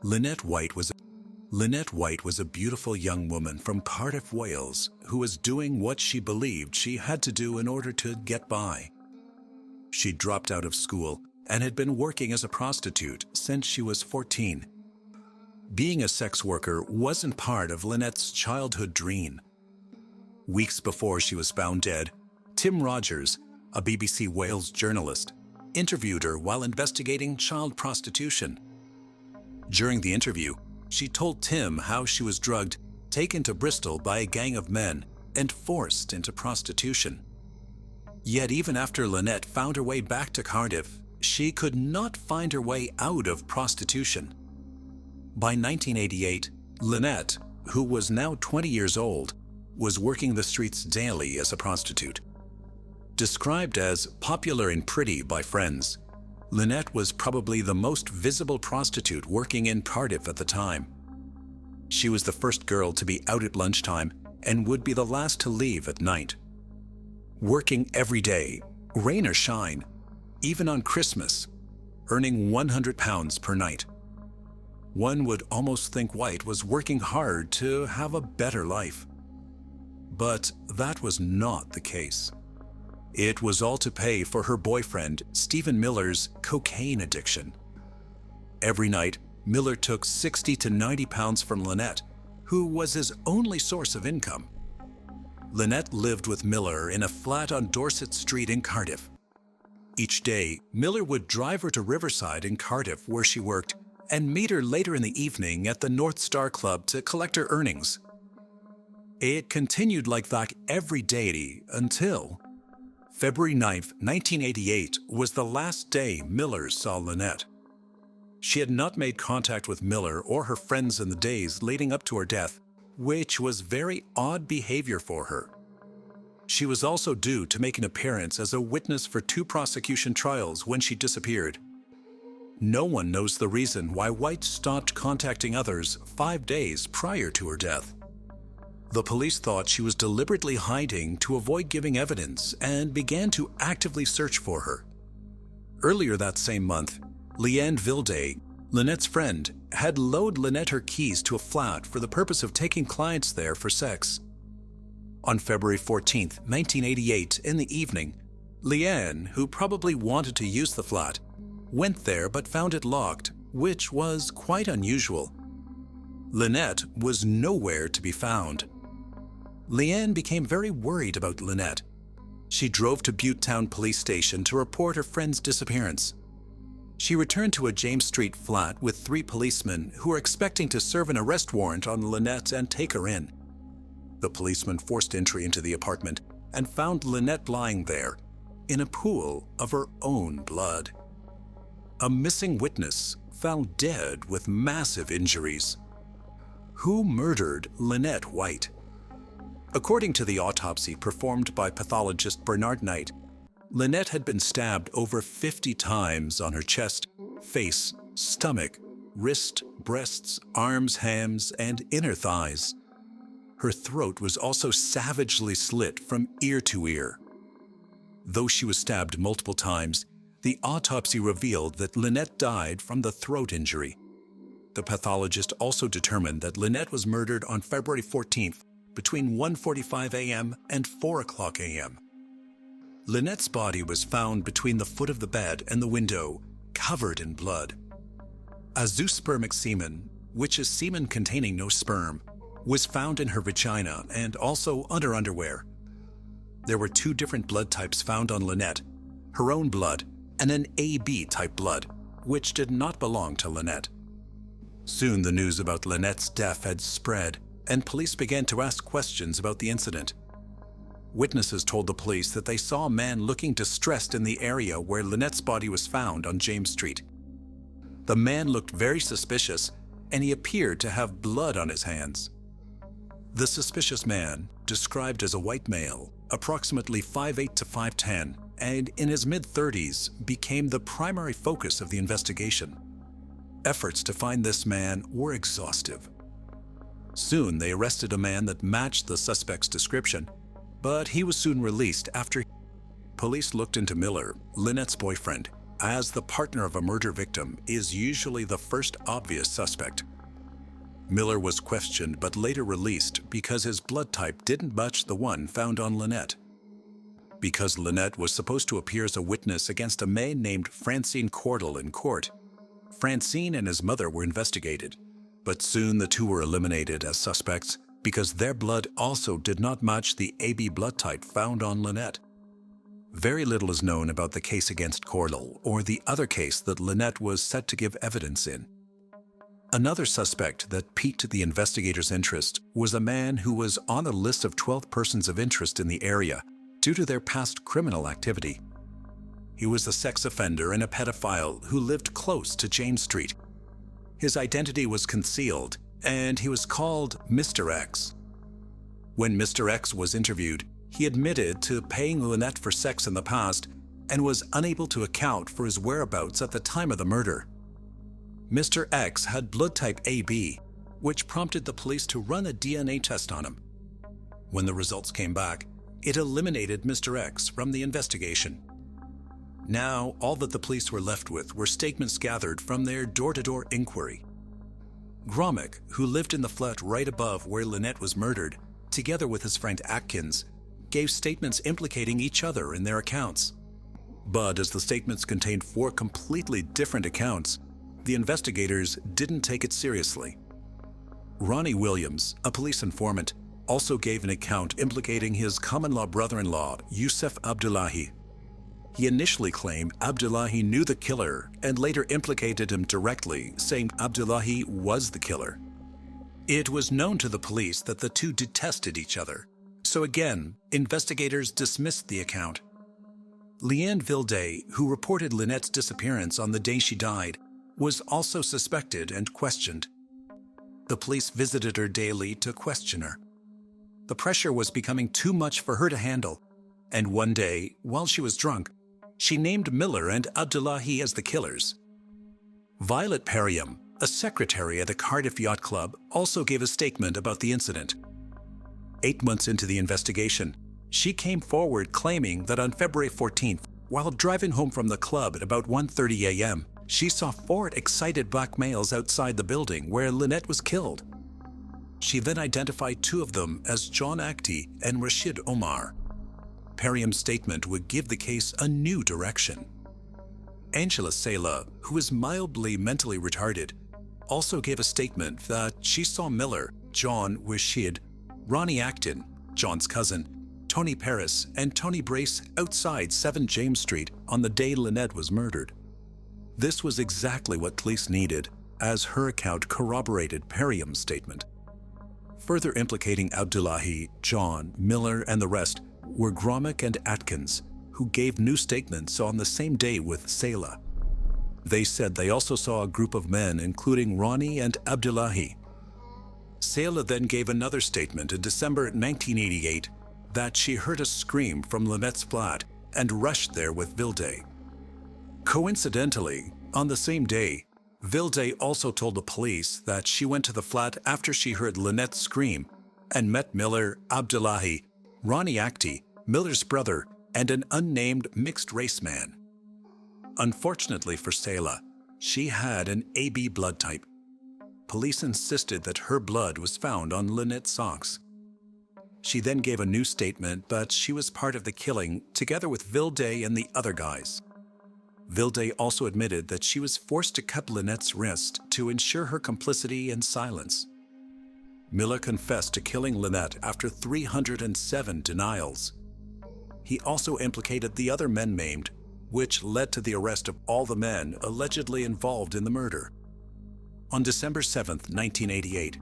Lynette White was a beautiful young woman from Cardiff, Wales, who was doing what she believed she had to do in order to get by. She dropped out of school and had been working as a prostitute since she was 14. Being a sex worker wasn't part of Lynette's childhood dream. Weeks before she was found dead, Tim Rogers, a BBC Wales journalist, interviewed her while investigating child prostitution. During the interview, she told Tim how she was drugged, taken to Bristol by a gang of men, and forced into prostitution. Yet even after Lynette found her way back to Cardiff, she could not find her way out of prostitution. By 1988, Lynette, who was now 20 years old, was working the streets daily as a prostitute. Described as popular and pretty by friends, Lynette was probably the most visible prostitute working in Cardiff at the time. She was the first girl to be out at lunchtime and would be the last to leave at night. Working every day, rain or shine, even on Christmas, earning £100 per night. One would almost think White was working hard to have a better life. But that was not the case. It was all to pay for her boyfriend, Stephen Miller's cocaine addiction. Every night, Miller took £60 to £90 from Lynette, who was his only source of income. Lynette lived with Miller in a flat on Dorset Street in Cardiff. Each day, Miller would drive her to Riverside in Cardiff, where she worked, and meet her later in the evening at the North Star Club to collect her earnings. It continued like that every day until February 9, 1988 was the last day Miller saw Lynette. She had not made contact with Miller or her friends in the days leading up to her death, which was very odd behavior for her. She was also due to make an appearance as a witness for 2 prosecution trials when she disappeared. No one knows the reason why White stopped contacting others 5 days prior to her death. The police thought she was deliberately hiding to avoid giving evidence and began to actively search for her. Earlier that same month, Leanne Vilday, Lynette's friend, had loaned Lynette her keys to a flat for the purpose of taking clients there for sex. On February 14, 1988, in the evening, Leanne, who probably wanted to use the flat, went there but found it locked, which was quite unusual. Lynette was nowhere to be found. Leanne became very worried about Lynette. She drove to Butte Town Police Station to report her friend's disappearance. She returned to a James Street flat with 3 policemen who were expecting to serve an arrest warrant on Lynette and take her in. The policemen forced entry into the apartment and found Lynette lying there, in a pool of her own blood. A missing witness found dead with massive injuries. Who murdered Lynette White? According to the autopsy performed by pathologist Bernard Knight, Lynette had been stabbed over 50 times on her chest, face, stomach, wrist, breasts, arms, hams, and inner thighs. Her throat was also savagely slit from ear to ear. Though she was stabbed multiple times, the autopsy revealed that Lynette died from the throat injury. The pathologist also determined that Lynette was murdered on February 14th between 1:45 a.m. and 4:00 a.m. Lynette's body was found between the foot of the bed and the window, covered in blood. Azoospermic semen, which is semen containing no sperm, was found in her vagina and also under underwear. There were 2 different blood types found on Lynette, her own blood and an AB type blood, which did not belong to Lynette. Soon the news about Lynette's death had spread, and police began to ask questions about the incident. Witnesses told the police that they saw a man looking distressed in the area where Lynette's body was found on James Street. The man looked very suspicious, and he appeared to have blood on his hands. The suspicious man, described as a white male, approximately 5'8" to 5'10", and in his mid-30s, became the primary focus of the investigation. Efforts to find this man were exhaustive. Soon they arrested a man that matched the suspect's description, but he was soon released after Police looked into Miller, Lynette's boyfriend, as the partner of a murder victim is usually the first obvious suspect. Miller was questioned but later released because his blood type didn't match the one found on Lynette. Because Lynette was supposed to appear as a witness against a man named Francine Cordell in court, Francine and his mother were investigated, but soon the two were eliminated as suspects because their blood also did not match the AB blood type found on Lynette. Very little is known about the case against Cordell or the other case that Lynette was set to give evidence in. Another suspect that piqued the investigators' interest was a man who was on a list of 12 persons of interest in the area due to their past criminal activity. He was a sex offender and a pedophile who lived close to James Street. His identity was concealed, and he was called Mr. X. When Mr. X was interviewed, he admitted to paying Lynette for sex in the past and was unable to account for his whereabouts at the time of the murder. Mr. X had blood type AB, which prompted the police to run a DNA test on him. When the results came back, it eliminated Mr. X from the investigation. Now, all that the police were left with were statements gathered from their door-to-door inquiry. Gromick, who lived in the flat right above where Lynette was murdered, together with his friend Atkins, gave statements implicating each other in their accounts. But as the statements contained 4 completely different accounts, the investigators didn't take it seriously. Ronnie Williams, a police informant, also gave an account implicating his common-law brother-in-law, Yusuf Abdullahi. He initially claimed Abdullahi knew the killer and later implicated him directly, saying Abdullahi was the killer. It was known to the police that the two detested each other, so again, investigators dismissed the account. Leanne Vilday, who reported Lynette's disappearance on the day she died, was also suspected and questioned. The police visited her daily to question her. The pressure was becoming too much for her to handle, and one day, while she was drunk, she named Miller and Abdullahi as the killers. Violet Perriam, a secretary at the Cardiff Yacht Club, also gave a statement about the incident. 8 months into the investigation, she came forward claiming that on February 14th, while driving home from the club at about 1:30 a.m., she saw 4 excited black males outside the building where Lynette was killed. She then identified 2 of them as John Actie and Rashid Omar. Perriam's statement would give the case a new direction. Angela Sala, who is mildly mentally retarded, also gave a statement that she saw Miller, John Rashid, Ronnie Acton, John's cousin, Tony Paris, and Tony Brace outside 7 James Street on the day Lynette was murdered. This was exactly what police needed, as her account corroborated Perriam's statement. Further implicating Abdullahi, John, Miller, and the rest were Gromick and Atkins, who gave new statements on the same day with Sala. They said they also saw a group of men, including Ronnie and Abdullahi. Sala then gave another statement in December 1988 that she heard a scream from Lynette's flat and rushed there with Vilday. Coincidentally, on the same day, Vilday also told the police that she went to the flat after she heard Lynette scream and met Miller, Abdullahi, Ronnie Actie, Miller's brother, and an unnamed mixed-race man. Unfortunately for Sala, she had an AB blood type. Police insisted that her blood was found on Lynette's socks. She then gave a new statement, but she was part of the killing together with Vilday and the other guys. Vilday also admitted that she was forced to cut Lynette's wrist to ensure her complicity and silence. Miller confessed to killing Lynette after 307 denials. He also implicated the other men named, which led to the arrest of all the men allegedly involved in the murder. On December 7, 1988,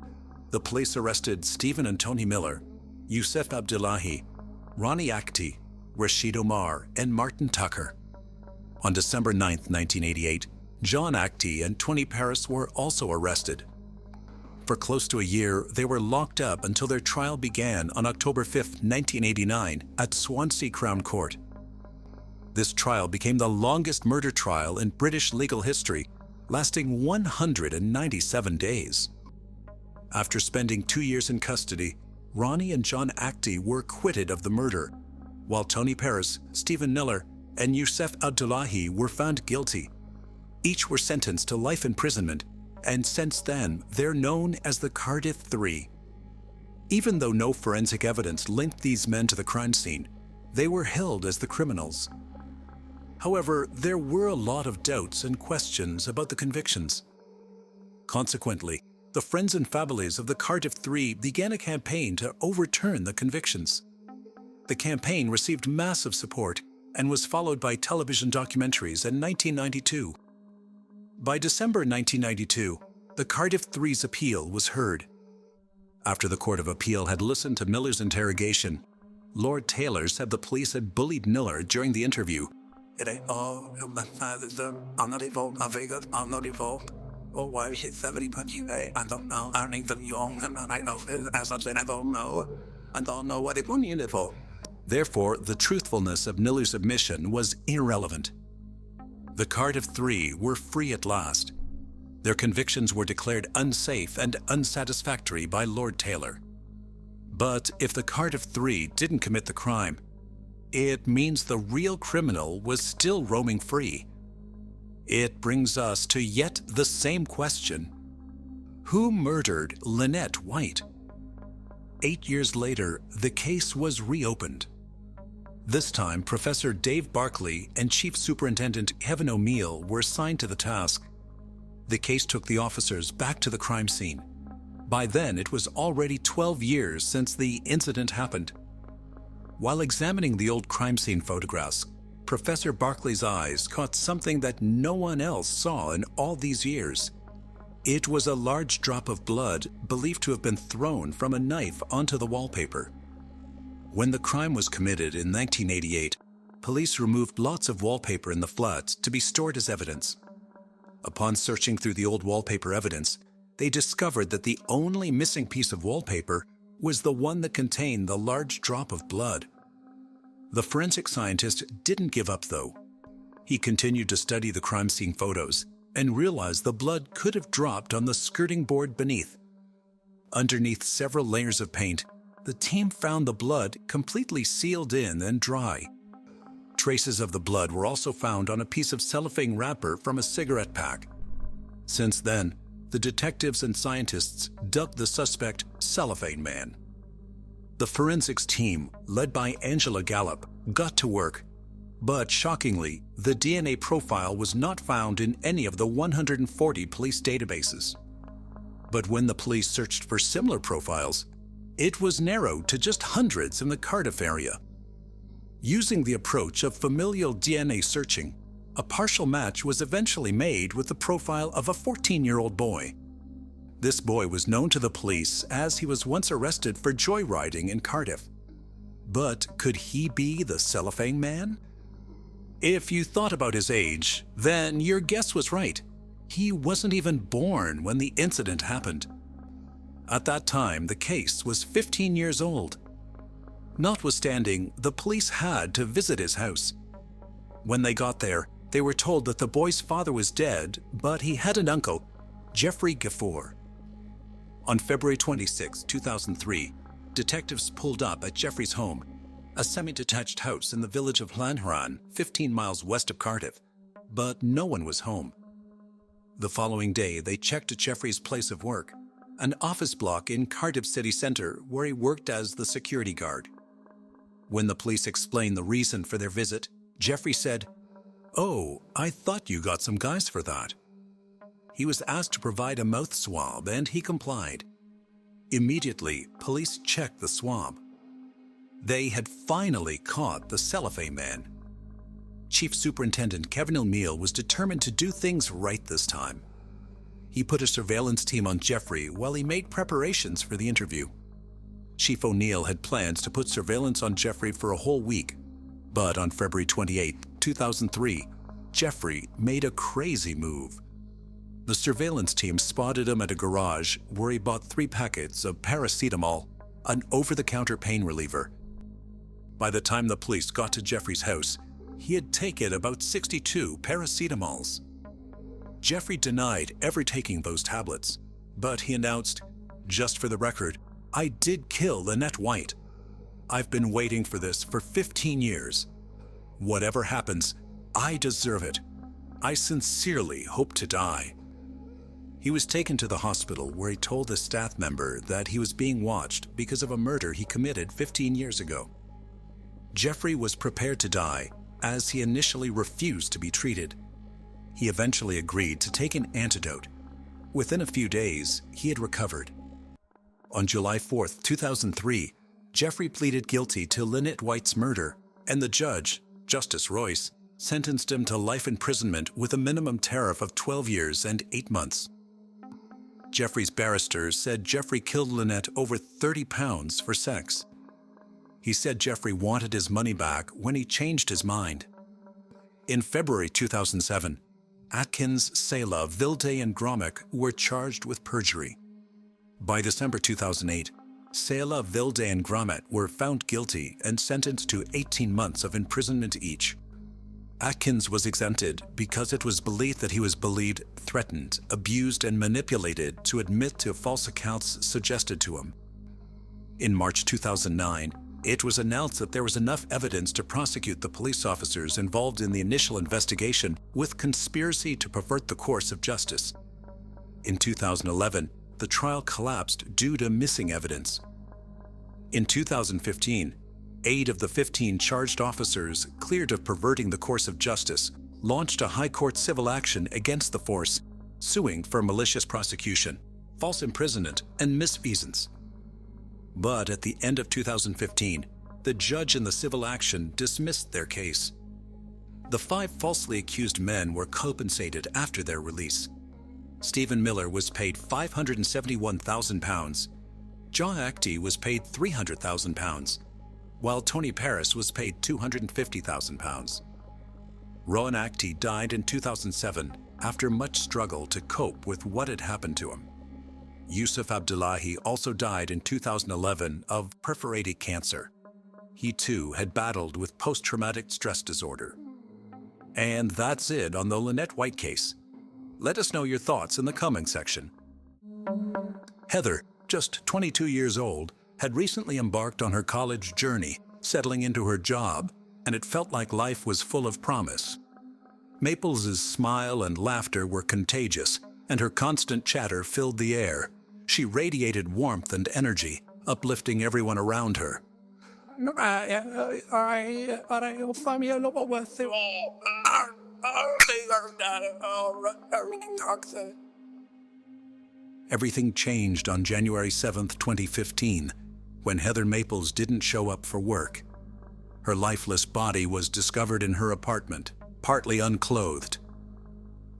the police arrested Stephen and Tony Miller, Yusuf Abdullahi, Ronnie Actie, Rashid Omar, and Martin Tucker. On December 9, 1988, John Actie and Tony Paris were also arrested. For close to a year, they were locked up until their trial began on October 5, 1989, at Swansea Crown Court. This trial became the longest murder trial in British legal history, lasting 197 days. After spending 2 years in custody, Ronnie and John Actie were acquitted of the murder, while Tony Paris, Stephen Miller, and Youssef Abdullahi were found guilty. Each were sentenced to life imprisonment, and since then, they're known as the Cardiff Three. Even though no forensic evidence linked these men to the crime scene, they were held as the criminals. However, there were a lot of doubts and questions about the convictions. Consequently, the friends and families of the Cardiff Three began a campaign to overturn the convictions. The campaign received massive support and was followed by television documentaries in 1992. By December 1992, the Cardiff Three's appeal was heard. After the Court of Appeal had listened to Miller's interrogation, Lord Taylor said the police had bullied Miller during the interview. I'm not involved. I'm not involved. Oh, why is everybody? I don't know. I don't even young. I know. As I said, I don't know. I don't know what it was in it for. Therefore, the truthfulness of Miller's admission was irrelevant. The Cardiff Three were free at last. Their convictions were declared unsafe and unsatisfactory by Lord Taylor. But if the Cardiff Three didn't commit the crime, it means the real criminal was still roaming free. It brings us to yet the same question. Who murdered Lynette White? 8 years later, the case was reopened. This time, Professor Dave Barkley and Chief Superintendent Kevin O'Neill were assigned to the task. The case took the officers back to the crime scene. By then, it was already 12 years since the incident happened. While examining the old crime scene photographs, Professor Barkley's eyes caught something that no one else saw in all these years. It was a large drop of blood believed to have been thrown from a knife onto the wallpaper. When the crime was committed in 1988, police removed lots of wallpaper in the flat to be stored as evidence. Upon searching through the old wallpaper evidence, they discovered that the only missing piece of wallpaper was the one that contained the large drop of blood. The forensic scientist didn't give up, though. He continued to study the crime scene photos and realized the blood could have dropped on the skirting board beneath. Underneath several layers of paint, the team found the blood completely sealed in and dry. Traces of the blood were also found on a piece of cellophane wrapper from a cigarette pack. Since then, the detectives and scientists dubbed the suspect Cellophane Man. The forensics team, led by Angela Gallup, got to work. But shockingly, the DNA profile was not found in any of the 140 police databases. But when the police searched for similar profiles, it was narrowed to just hundreds in the Cardiff area. Using the approach of familial DNA searching, a partial match was eventually made with the profile of a 14-year-old boy. This boy was known to the police as he was once arrested for joyriding in Cardiff. But could he be the Cellophane Man? If you thought about his age, then your guess was right. He wasn't even born when the incident happened. At that time, the case was 15 years old. Notwithstanding, the police had to visit his house. When they got there, they were told that the boy's father was dead, but he had an uncle, Jeffrey Gafford. On February 26, 2003, detectives pulled up at Jeffrey's home, a semi-detached house in the village of Llanharan, 15 miles west of Cardiff, but no one was home. The following day, they checked at Jeffrey's place of work, an office block in Cardiff city centre where he worked as the security guard. When the police explained the reason for their visit, Jeffrey said, "Oh, I thought you got some guys for that." He was asked to provide a mouth swab and he complied. Immediately, police checked the swab. They had finally caught the Cellophane Man. Chief Superintendent Kevin O'Neill was determined to do things right this time. He put a surveillance team on Jeffrey while he made preparations for the interview. Chief O'Neill had plans to put surveillance on Jeffrey for a whole week. But on February 28, 2003, Jeffrey made a crazy move. The surveillance team spotted him at a garage where he bought 3 packets of paracetamol, an over-the-counter pain reliever. By the time the police got to Jeffrey's house, he had taken about 62 paracetamols. Jeffrey denied ever taking those tablets, but he announced, "Just for the record, I did kill Lynette White." I've been waiting for this for 15 years. Whatever happens, I deserve it. I sincerely hope to die." He was taken to the hospital where he told a staff member that he was being watched because of a murder he committed 15 years ago. Jeffrey was prepared to die as he initially refused to be treated. He eventually agreed to take an antidote. Within a few days, he had recovered. On July 4, 2003, Jeffrey pleaded guilty to Lynette White's murder, and the judge, Justice Royce, sentenced him to life imprisonment with a minimum tariff of 12 years and 8 months. Jeffrey's barrister said Jeffrey killed Lynette over 30 pounds for sex. He said Jeffrey wanted his money back when he changed his mind. In February 2007, Atkins, Sela, Vilde, and Gromick were charged with perjury. By December 2008, Sela, Vilde, and Gromick were found guilty and sentenced to 18 months of imprisonment each. Atkins was exempted because it was believed that he was believed threatened, abused, and manipulated to admit to false accounts suggested to him. In March 2009, it was announced that there was enough evidence to prosecute the police officers involved in the initial investigation with conspiracy to pervert the course of justice. In 2011, the trial collapsed due to missing evidence. In 2015, 8 of the 15 charged officers cleared of perverting the course of justice launched a high court civil action against the force, suing for malicious prosecution, false imprisonment, and misfeasance. But at the end of 2015, the judge in the civil action dismissed their case. The 5 falsely accused men were compensated after their release. Stephen Miller was paid £571,000. John Actie was paid £300,000. While Tony Paris was paid £250,000. Rowan Actie died in 2007 after much struggle to cope with what had happened to him. Yusuf Abdullahi also died in 2011 of perforated cancer. He too had battled with post-traumatic stress disorder. And that's it on the Lynette White case. Let us know your thoughts in the comment section. Heather, just 22 years old, had recently embarked on her college journey, settling into her job, and it felt like life was full of promise. Maples' smile and laughter were contagious, and her constant chatter filled the air. She radiated warmth and energy, uplifting everyone around her. Everything changed on January 7, 2015, when Heather Maples didn't show up for work. Her lifeless body was discovered in her apartment, partly unclothed.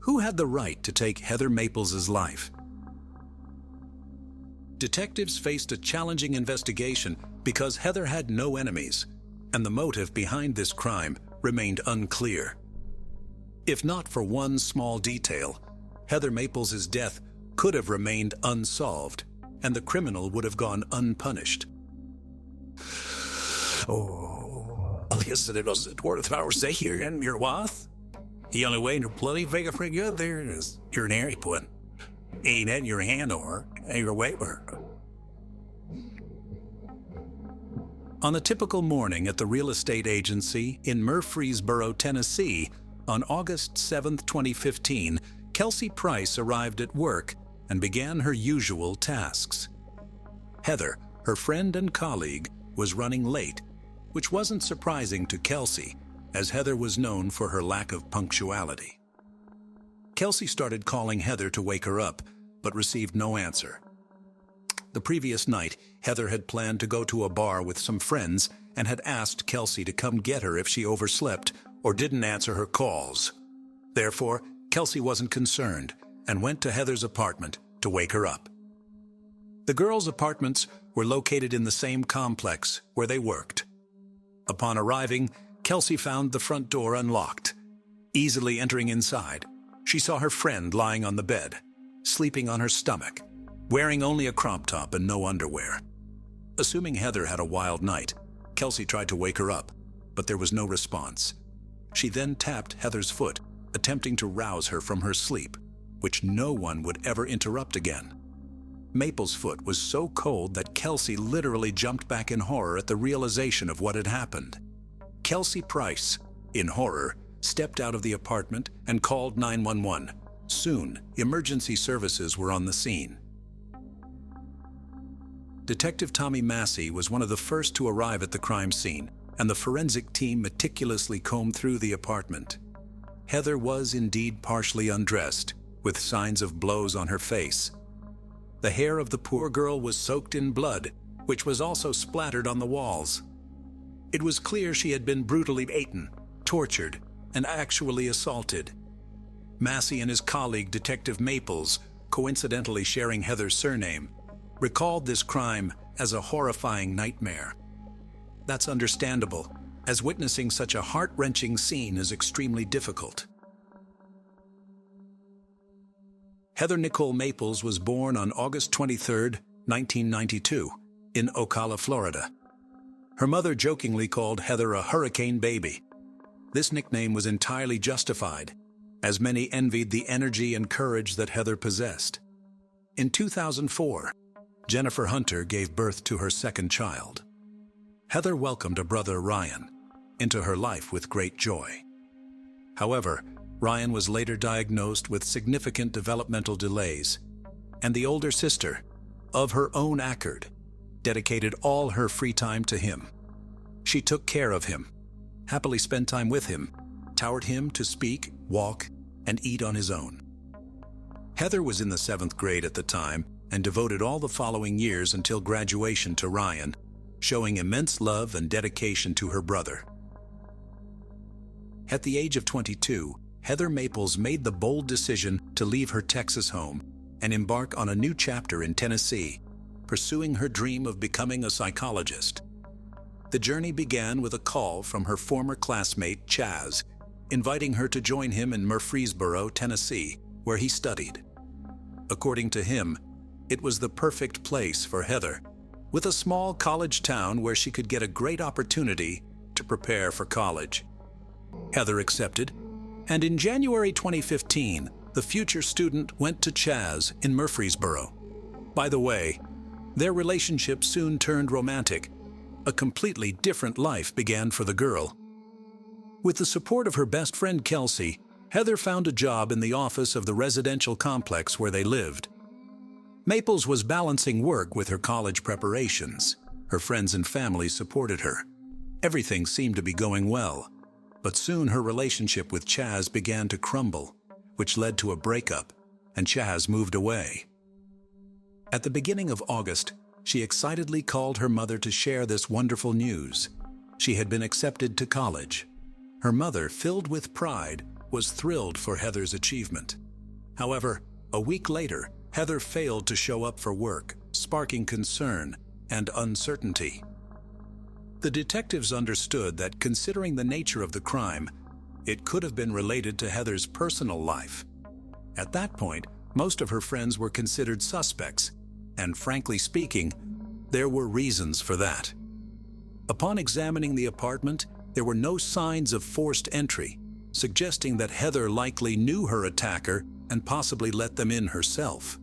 Who had the right to take Heather Maples' life? Detectives faced a challenging investigation because Heather had no enemies, and the motive behind this crime remained unclear. If not for one small detail, Heather Maples' death could have remained unsolved, and the criminal would have gone unpunished. Alias det was het woord waar ze hier en meer wat. The only way to bloody figure for good there is you're an airy put. Ain't in your hand or your waiver. On a typical morning at the real estate agency in Murfreesboro, Tennessee, on August 7, 2015, Kelsey Price arrived at work and began her usual tasks. Heather, her friend and colleague, was running late, which wasn't surprising to Kelsey, as Heather was known for her lack of punctuality. Kelsey started calling Heather to wake her up, but received no answer. The previous night, Heather had planned to go to a bar with some friends and had asked Kelsey to come get her if she overslept or didn't answer her calls. Therefore, Kelsey wasn't concerned and went to Heather's apartment to wake her up. The girls' apartments were located in the same complex where they worked. Upon arriving, Kelsey found the front door unlocked. Easily entering inside, she saw her friend lying on the bed, sleeping on her stomach, wearing only a crop top and no underwear. Assuming Heather had a wild night, Kelsey tried to wake her up, but there was no response. She then tapped Heather's foot, attempting to rouse her from her sleep, which no one would ever interrupt again. Maple's foot was so cold that Kelsey literally jumped back in horror at the realization of what had happened. Kelsey Price, in horror, stepped out of the apartment and called 911. Soon, emergency services were on the scene. Detective Tommy Massey was one of the first to arrive at the crime scene, and the forensic team meticulously combed through the apartment. Heather was indeed partially undressed, with signs of blows on her face. The hair of the poor girl was soaked in blood, which was also splattered on the walls. It was clear she had been brutally beaten, tortured, and actually assaulted. Massey and his colleague, Detective Maples, coincidentally sharing Heather's surname, recalled this crime as a horrifying nightmare. That's understandable, as witnessing such a heart-wrenching scene is extremely difficult. Heather Nicole Maples was born on August 23, 1992, in Ocala, Florida. Her mother jokingly called Heather a hurricane baby. This nickname was entirely justified, as many envied the energy and courage that Heather possessed. In 2004, Jennifer Hunter gave birth to her second child. Heather welcomed a brother, Ryan, into her life with great joy. However, Ryan was later diagnosed with significant developmental delays, and the older sister, of her own accord, dedicated all her free time to him. She took care of him, happily spent time with him, taught him to speak, walk, and eat on his own. Heather was in the 7th grade at the time and devoted all the following years until graduation to Ryan, showing immense love and dedication to her brother. At the age of 22, Heather Maples made the bold decision to leave her Texas home and embark on a new chapter in Tennessee, pursuing her dream of becoming a psychologist. The journey began with a call from her former classmate, Chaz, inviting her to join him in Murfreesboro, Tennessee, where he studied. According to him, it was the perfect place for Heather, with a small college town where she could get a great opportunity to prepare for college. Heather accepted, and in January 2015, the future student went to Chaz in Murfreesboro. By the way, their relationship soon turned romantic. A completely different life began for the girl. With the support of her best friend Kelsey, Heather found a job in the office of the residential complex where they lived. Maples was balancing work with her college preparations. Her friends and family supported her. Everything seemed to be going well, but soon her relationship with Chaz began to crumble, which led to a breakup, and Chaz moved away. At the beginning of August, she excitedly called her mother to share this wonderful news. She had been accepted to college. Her mother, filled with pride, was thrilled for Heather's achievement. However, a week later, Heather failed to show up for work, sparking concern and uncertainty. The detectives understood that, considering the nature of the crime, it could have been related to Heather's personal life. At that point, most of her friends were considered suspects, and frankly speaking, there were reasons for that. Upon examining the apartment, there were no signs of forced entry, suggesting that Heather likely knew her attacker and possibly let them in herself.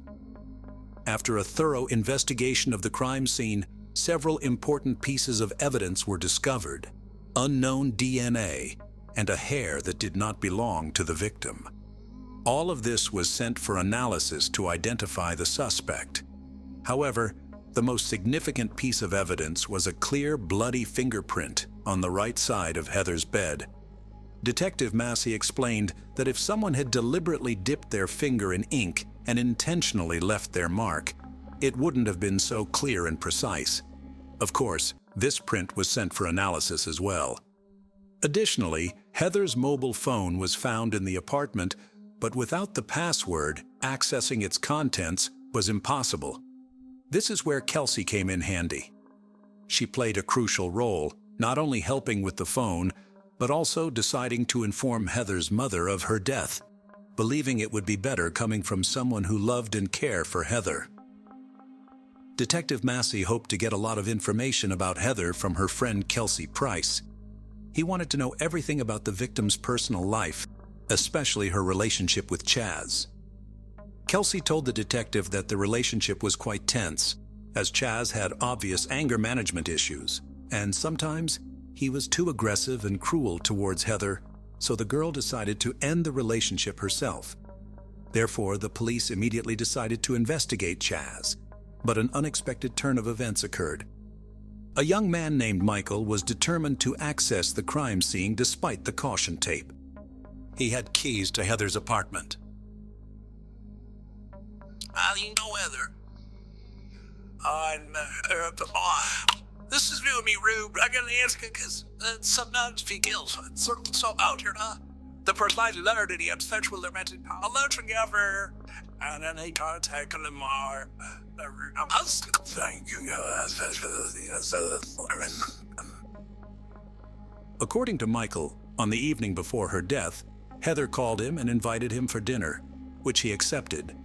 After a thorough investigation of the crime scene, several important pieces of evidence were discovered: unknown DNA and a hair that did not belong to the victim. All of this was sent for analysis to identify the suspect. However, the most significant piece of evidence was a clear, bloody fingerprint on the right side of Heather's bed. Detective Massey explained that if someone had deliberately dipped their finger in ink and intentionally left their mark, it wouldn't have been so clear and precise. Of course, this print was sent for analysis as well. Additionally, Heather's mobile phone was found in the apartment, but without the password, accessing its contents was impossible. This is where Kelsey came in handy. She played a crucial role, not only helping with the phone, but also deciding to inform Heather's mother of her death, believing it would be better coming from someone who loved and cared for Heather. Detective Massey hoped to get a lot of information about Heather from her friend Kelsey Price. He wanted to know everything about the victim's personal life, especially her relationship with Chaz. Kelsey told the detective that the relationship was quite tense, as Chaz had obvious anger management issues, and sometimes he was too aggressive and cruel towards Heather, so the girl decided to end the relationship herself. Therefore, the police immediately decided to investigate Chaz, but an unexpected turn of events occurred. A young man named Michael was determined to access the crime scene despite the caution tape. He had keys to Heather's apartment. How do you know Heather? This is doing me rude, but I gotta ask you because sometimes if he kills, it's so out here, huh? The person I learned that he had sexual romantic Jeffrey Gafford, and then he contacted him more. Thank you. According to Michael, on the evening before her death, Heather called him and invited him for dinner, which he accepted.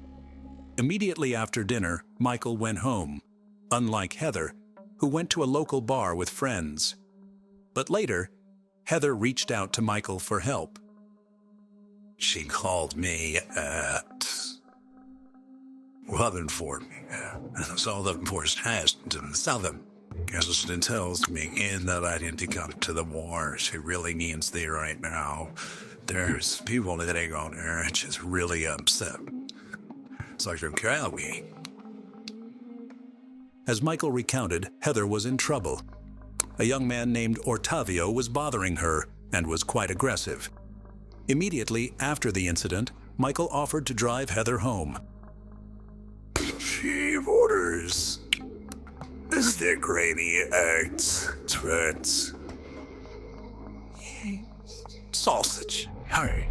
Immediately after dinner, Michael went home, unlike Heather, who went to a local bar with friends. But later, Heather reached out to Michael for help. She called me at 11:40, and so the force has to tell them. Because it tells me that I didn't come to the war. She really means there right now. There's people that ain't on there, and she's really upset. So I said, okay. As Michael recounted, Heather was in trouble. A young man named Ortavio was bothering her and was quite aggressive. Immediately after the incident, Michael offered to drive Heather home. She orders. Is there gravy, eggs, threads? Sausage. Hurry.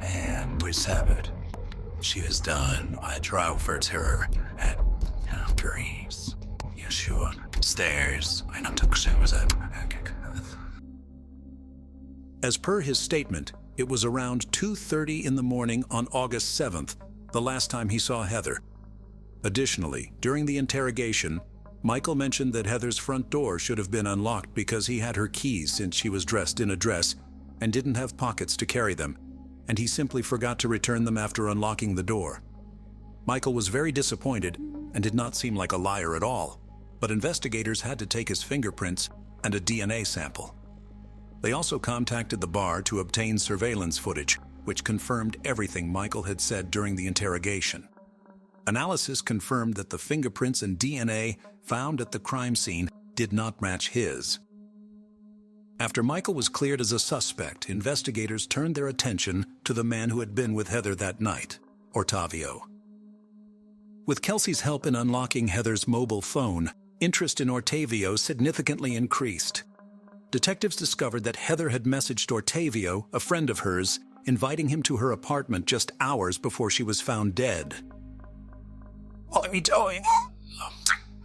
And we severed. She was done. I drove her to her at Greece. Yeshua. Stairs. I not took showers at. As per his statement, it was around 2:30 in the morning on August 7th, the last time he saw Heather. Additionally, during the interrogation, Michael mentioned that Heather's front door should have been unlocked because he had her keys since she was dressed in a dress and didn't have pockets to carry them, and he simply forgot to return them after unlocking the door. Michael was very disappointed and did not seem like a liar at all, but investigators had to take his fingerprints and a DNA sample. They also contacted the bar to obtain surveillance footage, which confirmed everything Michael had said during the interrogation. Analysis confirmed that the fingerprints and DNA found at the crime scene did not match his. After Michael was cleared as a suspect, investigators turned their attention to the man who had been with Heather that night, Ortavio. With Kelsey's help in unlocking Heather's mobile phone, interest in Ortavio significantly increased. Detectives discovered that Heather had messaged Ortavio, a friend of hers, inviting him to her apartment just hours before she was found dead. What are we doing?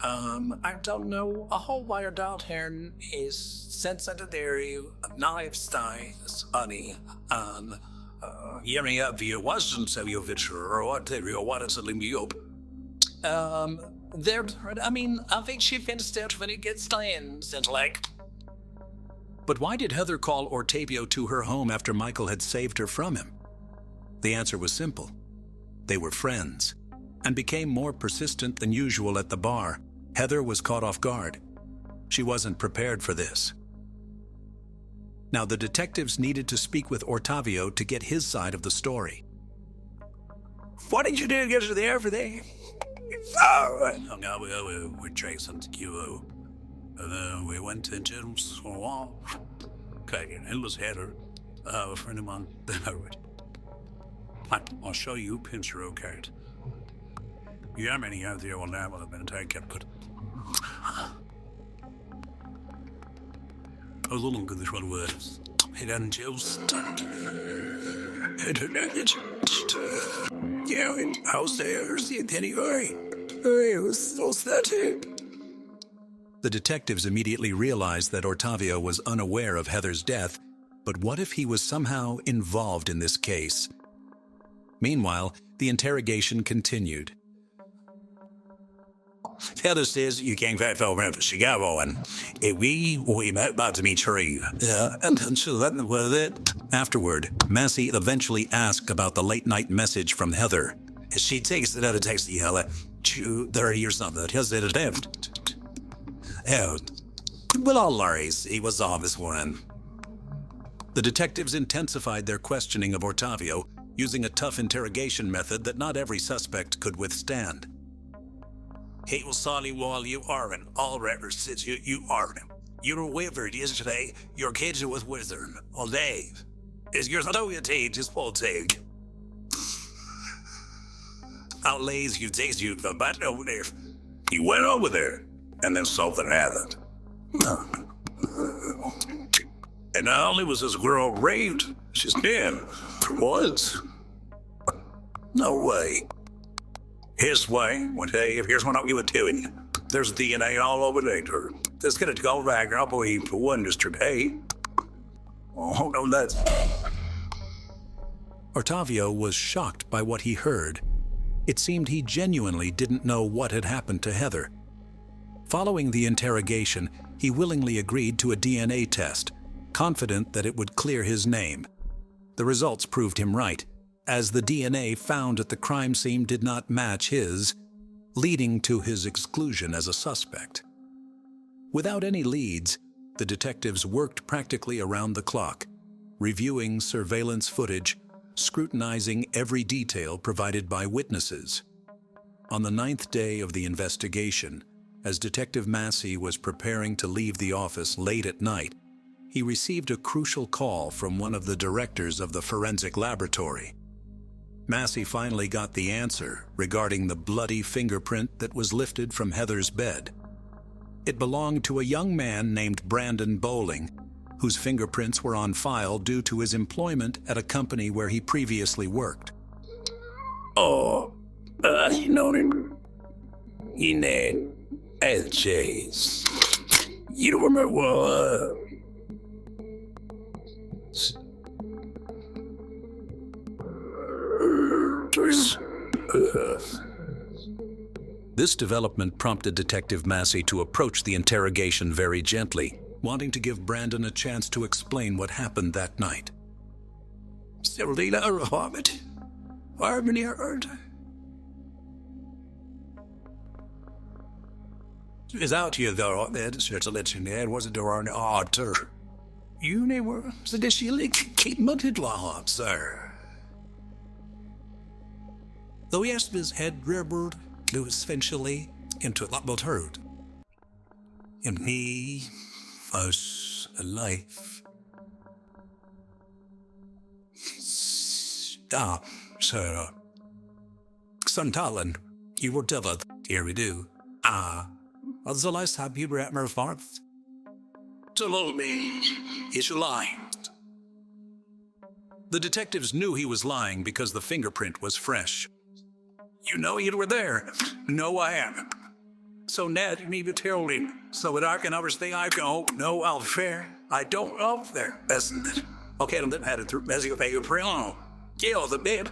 I don't know. A whole wire down here is sensitive dairy, knife ties, honey, and hearing up via wasn't so you or what is it me up? I think she finished out when it gets lands and like. But why did Heather call Ortavio to her home after Michael had saved her from him? The answer was simple. They were friends, and became more persistent than usual at the bar. Heather was caught off guard. She wasn't prepared for this. Now the detectives needed to speak with Ortavio to get his side of the story. What did you do to get her there for that? Oh, no, we're chasing to Kilo. We went to Jim's wall. Okay, and it was Heather, a friend of mine. I'll show you a picture, okay? Yeah, many out there will never have been taken, but I was a little good this one word. It hadn't just yeah, in house there, see it anyway. It was so that. The detectives immediately realized that Ortavio was unaware of Heather's death, but what if he was somehow involved in this case? Meanwhile, the interrogation continued. Heather says you can't fight for Chicago, and we met about to meet her. And so that was it. Afterward, Massey eventually asked about the late-night message from Heather, She takes it out of taxi, hella. 30 years something. He'll say it left. Oh, well, all Larry's. He was off this one. The detectives intensified their questioning of Ortavio, using a tough interrogation method that not every suspect could withstand. He will saw you while you aren't. All records says you aren't. You were wavered yesterday. Your kids was wizard all day. Is yours not your take? Just full take. Outlays you takes you the butt over there. He went over there, and then something happened. And not only was this girl raped, she's dead. What? No way. His way. One day, here's what we were doing. There's DNA all over there. This gonna go back, I believe, for one yesterday. Oh, no, that's... Ortavio was shocked by what he heard. It seemed he genuinely didn't know what had happened to Heather. Following the interrogation, he willingly agreed to a DNA test, confident that it would clear his name. The results proved him right, as the DNA found at the crime scene did not match his, leading to his exclusion as a suspect. Without any leads, the detectives worked practically around the clock, reviewing surveillance footage, scrutinizing every detail provided by witnesses. On the 9th day of the investigation, as Detective Massey was preparing to leave the office late at night, he received a crucial call from one of the directors of the forensic laboratory. Massey finally got the answer regarding the bloody fingerprint that was lifted from Heather's bed. It belonged to a young man named Brandon Bowling, whose fingerprints were on file due to his employment at a company where he previously worked. You know him. Lynette Chase. You don't remember, well, This development prompted Detective Massey to approach the interrogation very gently, wanting to give Brandon a chance to explain what happened that night. Is out here though, that to let you know, was it around the altar? You never said that she keep mutted law, sir. Though yes, his head reared, it was eventually into a lot more hurt. And he was alive. Stop, sir. Son Talon, you were deviled. Here we do. Was the last time you were at my farm? Tell me, is you lying? The detectives knew he was lying because the fingerprint was fresh. You know you were there. No, I haven't. So Ned, you need to tell me. So that I can understand, I go, no, I'll fair. I don't know there, isn't it? Okay, I didn't have it through as you pay your print. Yeah, the bed.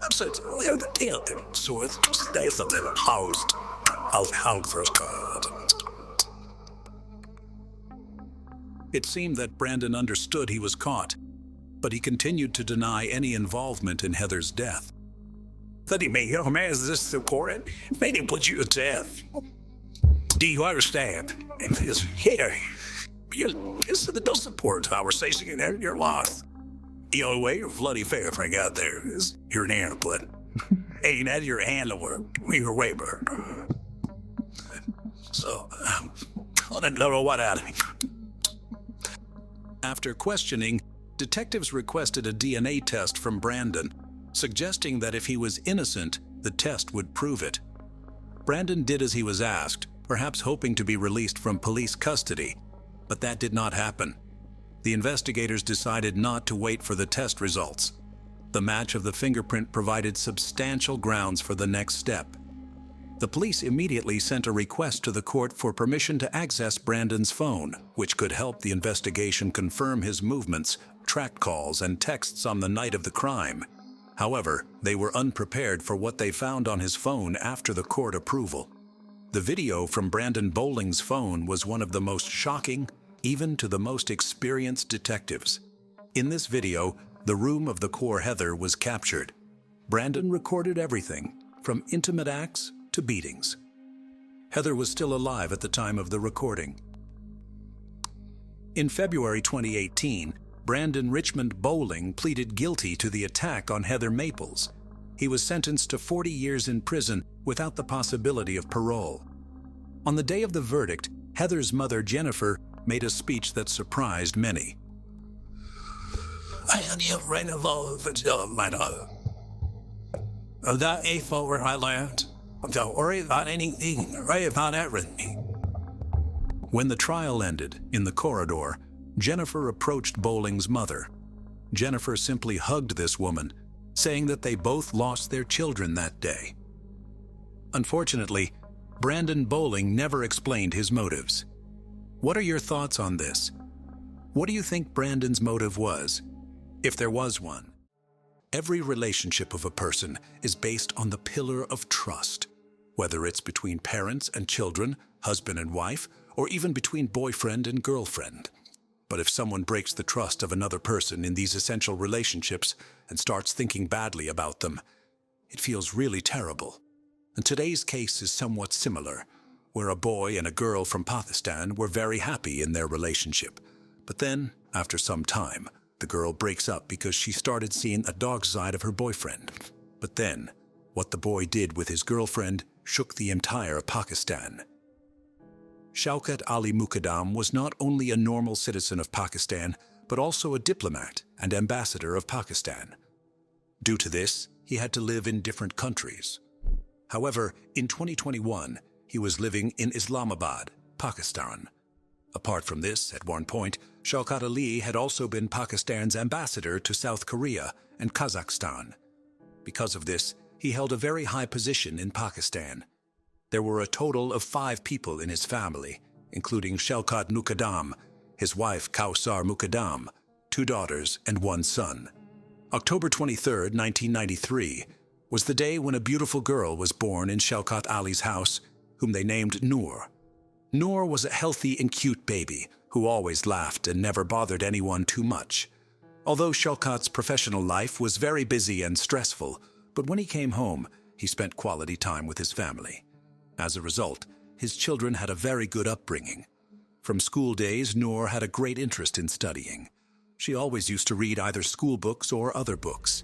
I'm such the deal. So it's stay something housed. I'll hound first card. It seemed that Brandon understood he was caught, but he continued to deny any involvement in Heather's death. That he may, oh man, is this so court? Made him put you to death. Do you understand? And this here, this is the no support conversation in your loss. The only way you're bloody fair thing out there is you're an airplane. Ain't that your handler, your waiver. So, I don't know what out of me. After questioning, detectives requested a DNA test from Brandon, suggesting that if he was innocent, the test would prove it. Brandon did as he was asked, perhaps hoping to be released from police custody, but that did not happen. The investigators decided not to wait for the test results. The match of the fingerprint provided substantial grounds for the next step. The police immediately sent a request to the court for permission to access Brandon's phone, which could help the investigation confirm his movements, track calls, and texts on the night of the crime. However, they were unprepared for what they found on his phone after the court approval. The video from Brandon Bowling's phone was one of the most shocking, even to the most experienced detectives. In this video, the room of the core Heather was captured. Brandon recorded everything, from intimate acts to beatings. Heather was still alive at the time of the recording. In February 2018, Brandon Richmond Bowling pleaded guilty to the attack on Heather Maples. He was sentenced to 40 years in prison without the possibility of parole. On the day of the verdict, Heather's mother, Jennifer, made a speech that surprised many. I have read a lot of my daughter. That is where I learned. Don't worry about anything, worry about everything. When the trial ended, in the corridor, Jennifer approached Bowling's mother. Jennifer simply hugged this woman, saying that they both lost their children that day. Unfortunately, Brandon Bowling never explained his motives. What are your thoughts on this? What do you think Brandon's motive was, if there was one? Every relationship of a person is based on the pillar of trust, whether it's between parents and children, husband and wife, or even between boyfriend and girlfriend. But if someone breaks the trust of another person in these essential relationships and starts thinking badly about them, it feels really terrible. And today's case is somewhat similar, where a boy and a girl from Pakistan were very happy in their relationship. But then, after some time, the girl breaks up because she started seeing a dark side of her boyfriend. But then, what the boy did with his girlfriend shook the entire Pakistan. Shaukat Ali Muqaddam was not only a normal citizen of Pakistan, but also a diplomat and ambassador of Pakistan. Due to this, he had to live in different countries. However, in 2021, he was living in Islamabad, Pakistan. Apart from this, at one point, Shaukat Ali had also been Pakistan's ambassador to South Korea and Kazakhstan. Because of this, he held a very high position in Pakistan. There were a total of 5 people in his family, including Shaukat Muqaddam, his wife Kausar Muqaddam, 2 daughters and 1 son. October 23, 1993, was the day when a beautiful girl was born in Shaukat Ali's house, whom they named Noor. Noor was a healthy and cute baby who always laughed and never bothered anyone too much. Although Shaukat's professional life was very busy and stressful, but when he came home, he spent quality time with his family. As a result, his children had a very good upbringing. From school days, Noor had a great interest in studying. She always used to read either school books or other books.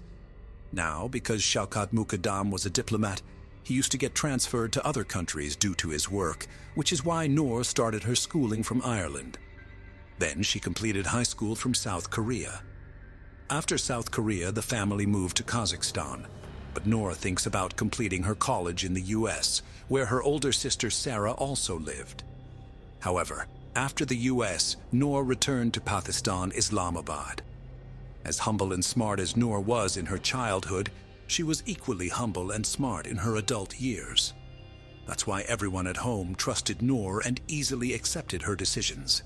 Now, because Shaukat Muqaddam was a diplomat, he used to get transferred to other countries due to his work, which is why Noor started her schooling from Ireland. Then she completed high school from South Korea. After South Korea, the family moved to Kazakhstan, but Noor thinks about completing her college in the US, where her older sister Sarah also lived. However, after the US, Noor returned to Pakistan, Islamabad. As humble and smart as Noor was in her childhood, she was equally humble and smart in her adult years. That's why everyone at home trusted Noor and easily accepted her decisions.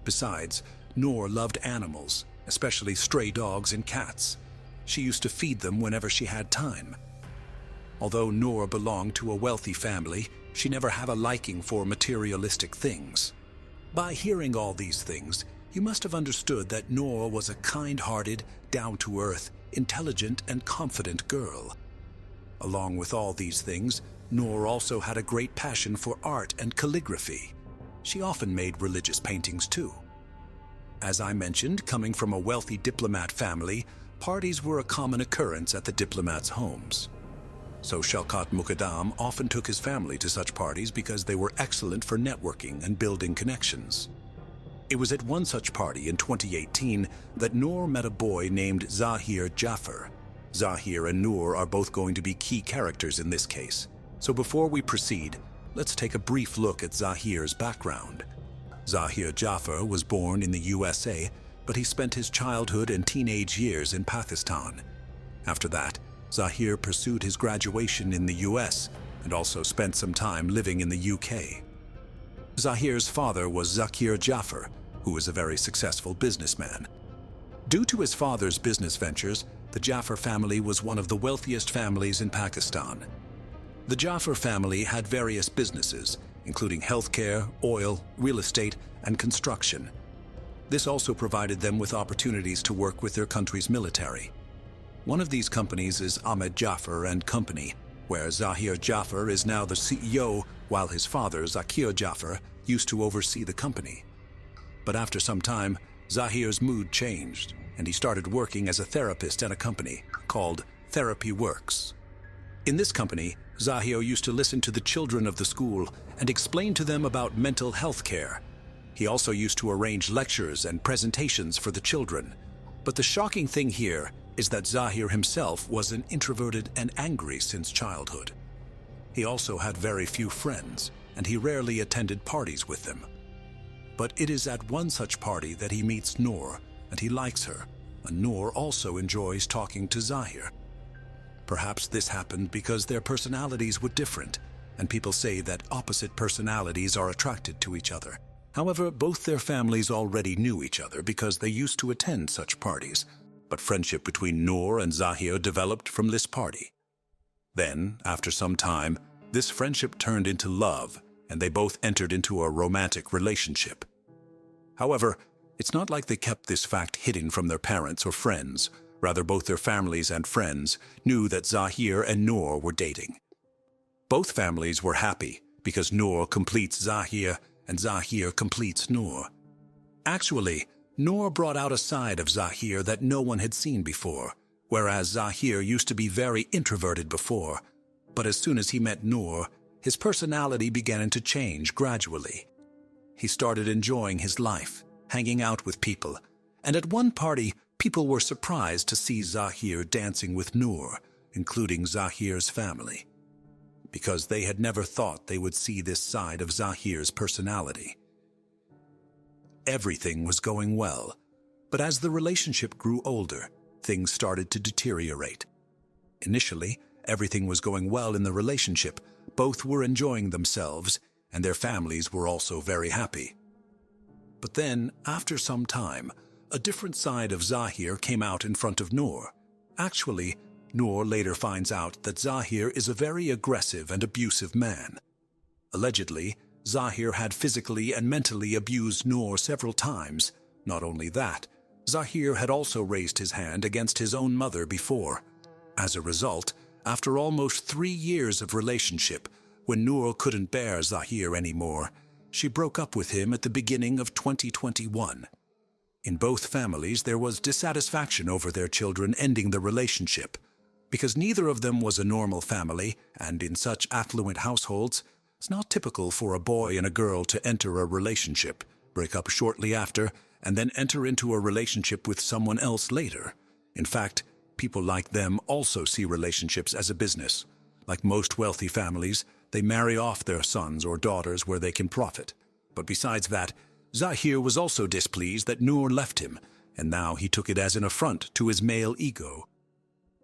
Besides, Noor loved animals, especially stray dogs and cats. She used to feed them whenever she had time. Although Noor belonged to a wealthy family, she never had a liking for materialistic things. By hearing all these things, you must have understood that Noor was a kind-hearted, down-to-earth, intelligent and confident girl. Along with all these things, Noor also had a great passion for art and calligraphy. She often made religious paintings too. As I mentioned, coming from a wealthy diplomat family, parties were a common occurrence at the diplomats' homes. So Shaukat Muqaddam often took his family to such parties because they were excellent for networking and building connections. It was at one such party in 2018 that Noor met a boy named Zahir Jaffer. Zahir and Noor are both going to be key characters in this case. So before we proceed, let's take a brief look at Zahir's background. Zahir Jaffer was born in the USA, but he spent his childhood and teenage years in Pakistan. After that, Zahir pursued his graduation in the US and also spent some time living in the UK. Zahir's father was Zakir Jaffer, who was a very successful businessman. Due to his father's business ventures, the Jaffer family was one of the wealthiest families in Pakistan. The Jaffer family had various businesses, including healthcare, oil, real estate, and construction. This also provided them with opportunities to work with their country's military. One of these companies is Ahmed Jaffer and Company, where Zahir Jaffer is now the CEO, while his father, Zakir Jaffer, used to oversee the company. But after some time, Zahir's mood changed, and he started working as a therapist at a company called Therapy Works. In this company, Zahir used to listen to the children of the school and explain to them about mental health care. He also used to arrange lectures and presentations for the children. But the shocking thing here is that Zahir himself was an introverted and angry since childhood. He also had very few friends, and he rarely attended parties with them. But it is at one such party that he meets Noor, and he likes her, and Noor also enjoys talking to Zahir. Perhaps this happened because their personalities were different, and people say that opposite personalities are attracted to each other. However, both their families already knew each other because they used to attend such parties, but friendship between Noor and Zahir developed from this party. Then, after some time, this friendship turned into love, and they both entered into a romantic relationship. However, it's not like they kept this fact hidden from their parents or friends. Rather, both their families and friends knew that Zahir and Noor were dating. Both families were happy because Noor completes Zahir and Zahir completes Noor. Actually, Noor brought out a side of Zahir that no one had seen before, whereas Zahir used to be very introverted before. But as soon as he met Noor, his personality began to change gradually. He started enjoying his life, hanging out with people, and at one party, people were surprised to see Zahir dancing with Noor, including Zahir's family, because they had never thought they would see this side of Zahir's personality. Everything was going well, but as the relationship grew older, things started to deteriorate. Initially, everything was going well in the relationship. Both were enjoying themselves, and their families were also very happy. But then, after some time, a different side of Zahir came out in front of Noor. Actually, Noor later finds out that Zahir is a very aggressive and abusive man. Allegedly, Zahir had physically and mentally abused Noor several times. Not only that, Zahir had also raised his hand against his own mother before. As a result, after almost 3 years of relationship, when Noor couldn't bear Zahir anymore, she broke up with him at the beginning of 2021. In both families, there was dissatisfaction over their children ending the relationship. Because neither of them was a normal family, and in such affluent households, it's not typical for a boy and a girl to enter a relationship, break up shortly after, and then enter into a relationship with someone else later. In fact, people like them also see relationships as a business. Like most wealthy families, they marry off their sons or daughters where they can profit. But besides that, Zahir was also displeased that Noor left him, and now he took it as an affront to his male ego.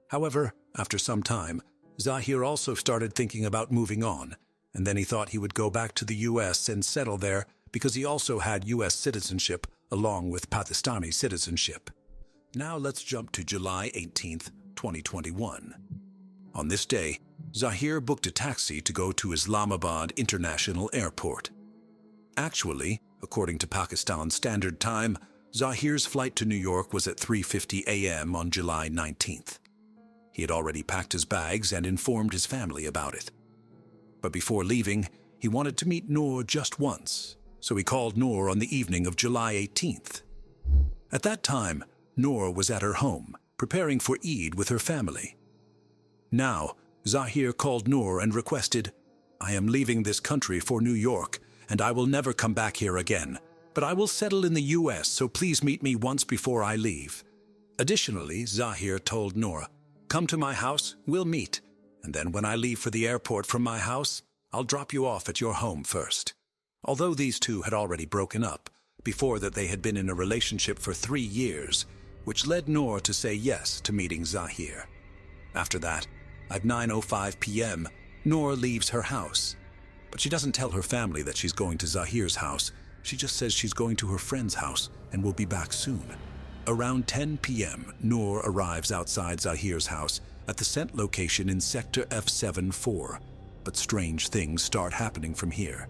However, after some time, Zahir also started thinking about moving on, and then he thought he would go back to the US and settle there because he also had US citizenship along with Pakistani citizenship. Now let's jump to July 18th, 2021. On this day, Zahir booked a taxi to go to Islamabad International Airport. Actually, according to Pakistan Standard Time, Zahir's flight to New York was at 3:50 a.m. on July 19th. He had already packed his bags and informed his family about it. But before leaving, he wanted to meet Noor just once, so he called Noor on the evening of July 18th. At that time, Noor was at her home, preparing for Eid with her family. Now, Zahir called Noor and requested, "I am leaving this country for New York, and I will never come back here again, but I will settle in the US, so please meet me once before I leave." Additionally, Zahir told Noor, "Come to my house, we'll meet, and then when I leave for the airport from my house, I'll drop you off at your home first." Although these two had already broken up, before that they had been in a relationship for 3 years, which led Noor to say yes to meeting Zahir. After that, at 9:05 p.m., Noor leaves her house. But she doesn't tell her family that she's going to Zahir's house. She just says she's going to her friend's house and will be back soon. Around 10 p.m., Noor arrives outside Zahir's house at the scent location in Sector F74. But strange things start happening from here.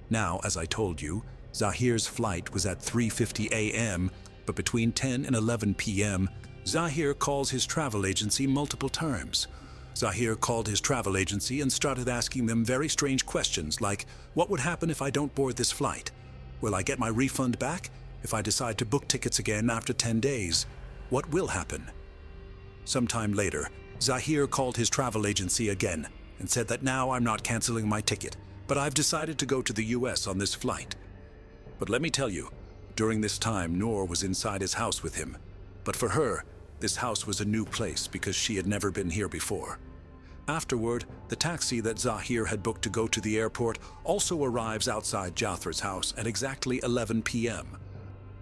Now, as I told you, Zahir's flight was at 3:50 a.m., but between 10 and 11 p.m., Zahir calls his travel agency multiple times. Zahir called his travel agency and started asking them very strange questions like, what would happen if I don't board this flight? Will I get my refund back? If I decide to book tickets again after 10 days, what will happen? Sometime later, Zahir called his travel agency again and said that now I'm not canceling my ticket, but I've decided to go to the US on this flight. But let me tell you, during this time, Noor was inside his house with him. But for her, this house was a new place because she had never been here before. Afterward, the taxi that Zahir had booked to go to the airport also arrives outside Jaffer's house at exactly 11 p.m.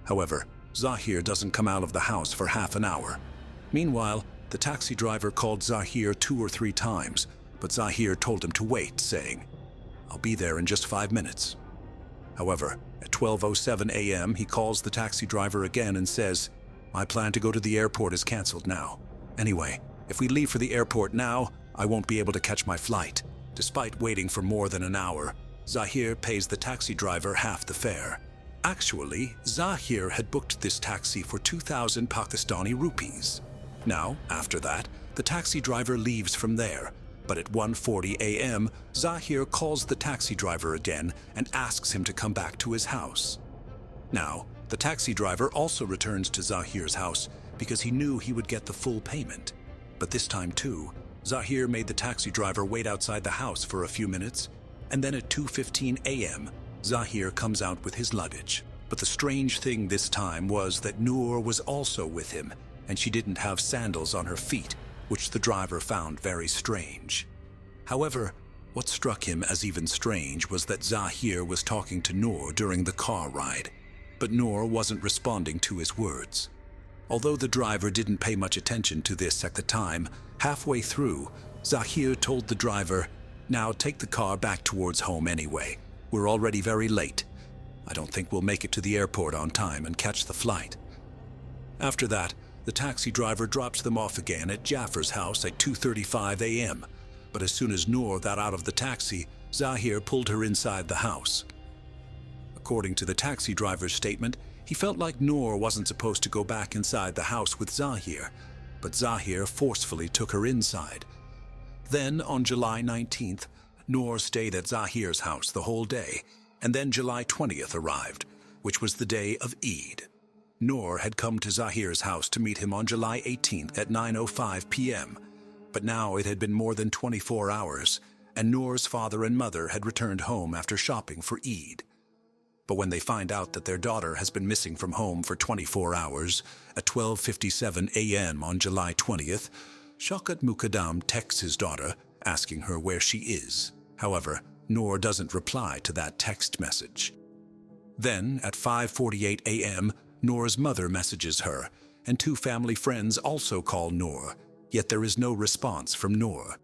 However, Zahir doesn't come out of the house for half an hour. Meanwhile, the taxi driver called Zahir 2 or 3 times, but Zahir told him to wait, saying, "I'll be there in just 5 minutes." However, at 12:07 a.m., he calls the taxi driver again and says, "My plan to go to the airport is canceled now. Anyway, if we leave for the airport now, I won't be able to catch my flight." Despite waiting for more than an hour, Zahir pays the taxi driver half the fare. Actually, Zahir had booked this taxi for 2,000 Pakistani rupees. Now, after that, the taxi driver leaves from there. But at 1:40 a.m., Zahir calls the taxi driver again and asks him to come back to his house. Now, the taxi driver also returns to Zahir's house because he knew he would get the full payment. But this time too, Zahir made the taxi driver wait outside the house for a few minutes, and then at 2:15 a.m., Zahir comes out with his luggage. But the strange thing this time was that Noor was also with him, and she didn't have sandals on her feet, which the driver found very strange. However, what struck him as even strange was that Zahir was talking to Noor during the car ride, but Noor wasn't responding to his words. Although the driver didn't pay much attention to this at the time, halfway through, Zahir told the driver, "Now take the car back towards home anyway. We're already very late. I don't think we'll make it to the airport on time and catch the flight." After that, the taxi driver drops them off again at Jaffer's house at 2:35 a.m. But as soon as Noor got out of the taxi, Zahir pulled her inside the house. According to the taxi driver's statement, he felt like Noor wasn't supposed to go back inside the house with Zahir, but Zahir forcefully took her inside. Then, on July 19th, Noor stayed at Zahir's house the whole day, and then July 20th arrived, which was the day of Eid. Noor had come to Zahir's house to meet him on July 18th at 9:05 p.m., but now it had been more than 24 hours, and Noor's father and mother had returned home after shopping for Eid. But when they find out that their daughter has been missing from home for 24 hours, at 12:57 a.m. on July 20th, Shaukat Muqaddam texts his daughter, asking her where she is. However, Noor doesn't reply to that text message. Then, at 5:48 a.m., Noor's mother messages her, and 2 family friends also call Noor, yet there is no response from Noor.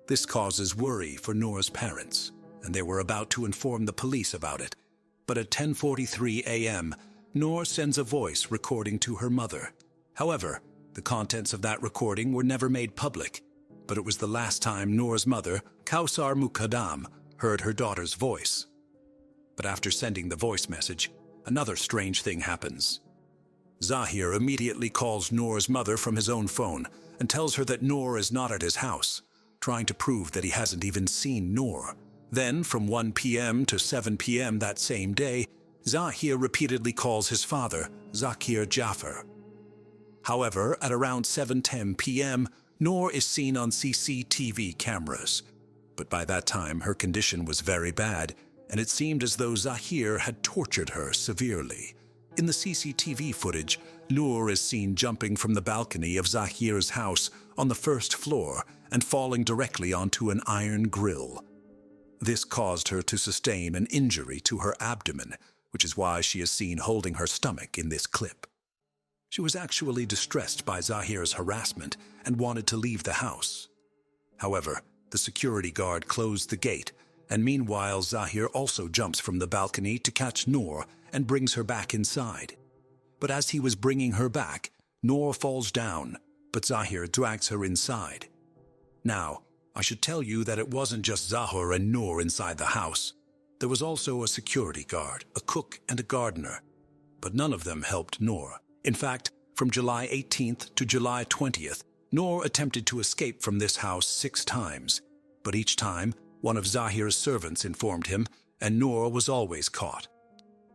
This causes worry for Noor's parents, and they were about to inform the police about it. But at 10:43 a.m., Noor sends a voice recording to her mother. However, the contents of that recording were never made public, but it was the last time Noor's mother, Kausar Muqaddam, heard her daughter's voice. But after sending the voice message, another strange thing happens. Zahir immediately calls Noor's mother from his own phone and tells her that Noor is not at his house, trying to prove that he hasn't even seen Noor. Then, from 1 p.m. to 7 p.m. that same day, Zahir repeatedly calls his father, Zakir Jaffer. However, at around 7:10 p.m., Noor is seen on CCTV cameras. But by that time, her condition was very bad, and it seemed as though Zahir had tortured her severely. In the CCTV footage, Noor is seen jumping from the balcony of Zahir's house on the first floor and falling directly onto an iron grill. This caused her to sustain an injury to her abdomen, which is why she is seen holding her stomach in this clip. She was actually distressed by Zahir's harassment and wanted to leave the house. However, the security guard closed the gate, and meanwhile Zahir also jumps from the balcony to catch Noor and brings her back inside. But as he was bringing her back, Noor falls down, but Zahir drags her inside. Now, I should tell you that it wasn't just Zahir and Noor inside the house. There was also a security guard, a cook, and a gardener. But none of them helped Noor. In fact, from July 18th to July 20th, Noor attempted to escape from this house 6 times, but each time, one of Zahir's servants informed him, and Noor was always caught.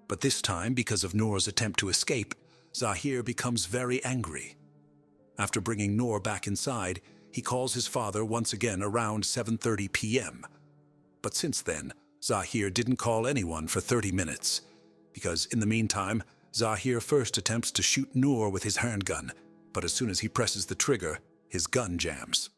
But this time, because of Noor's attempt to escape, Zahir becomes very angry. After bringing Noor back inside, he calls his father once again around 7:30 p.m. But since then, Zahir didn't call anyone for 30 minutes, because in the meantime, Zahir first attempts to shoot Noor with his handgun, but as soon as he presses the trigger, his gun jams.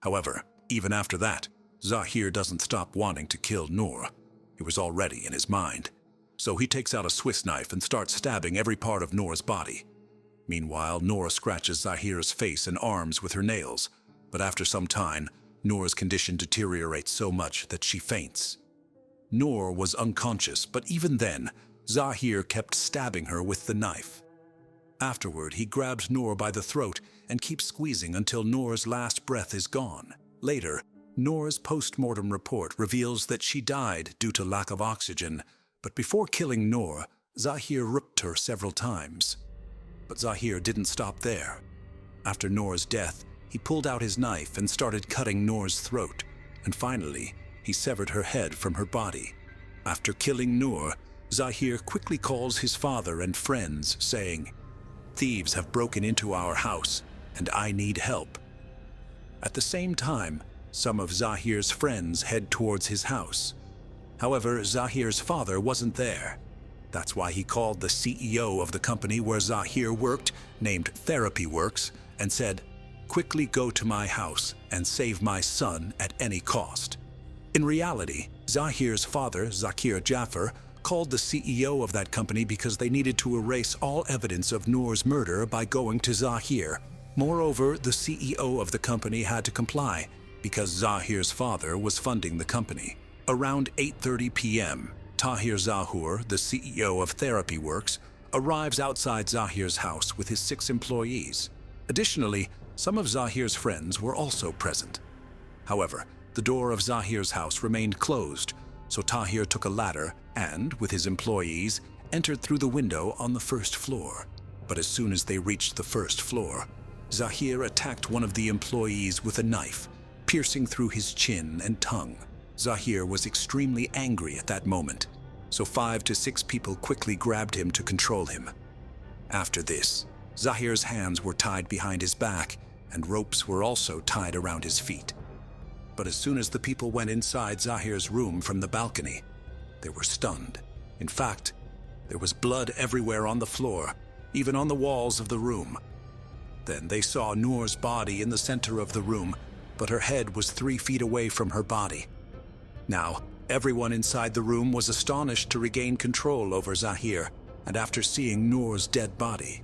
However, even after that, Zahir doesn't stop wanting to kill Noor. It was already in his mind. So he takes out a Swiss knife and starts stabbing every part of Noor's body. Meanwhile, Noor scratches Zahir's face and arms with her nails, but after some time, Noor's condition deteriorates so much that she faints. Noor was unconscious, but even then, Zahir kept stabbing her with the knife. Afterward, he grabs Noor by the throat and keeps squeezing until Noor's last breath is gone. Later, Noor's post-mortem report reveals that she died due to lack of oxygen, but before killing Noor, Zahir ripped her several times. But Zahir didn't stop there. After Noor's death, he pulled out his knife and started cutting Noor's throat, and finally, he severed her head from her body. After killing Noor, Zahir quickly calls his father and friends, saying, "Thieves have broken into our house, and I need help." At the same time, some of Zahir's friends head towards his house. However, Zahir's father wasn't there. That's why he called the CEO of the company where Zahir worked, named Therapy Works, and said, "Quickly go to my house and save my son at any cost." In reality, Zahir's father, Jeffrey Gafford, called the CEO of that company because they needed to erase all evidence of Noor's murder by going to Zahir. Moreover, the CEO of the company had to comply because Zahir's father was funding the company. Around 8:30 p.m., Tahir Zahur, the CEO of Therapy Works, arrives outside Zahir's house with his 6 employees. Additionally, some of Zahir's friends were also present. However, the door of Zahir's house remained closed, so Tahir took a ladder and, with his employees, entered through the window on the first floor. But as soon as they reached the first floor, Zahir attacked one of the employees with a knife, piercing through his chin and tongue. Zahir was extremely angry at that moment, so 5 to 6 people quickly grabbed him to control him. After this, Zahir's hands were tied behind his back, and ropes were also tied around his feet. But as soon as the people went inside Zahir's room from the balcony, they were stunned. In fact, there was blood everywhere on the floor, even on the walls of the room. Then they saw Noor's body in the center of the room, but her head was 3 feet away from her body. Now, everyone inside the room was astonished to regain control over Zahir, and after seeing Noor's dead body.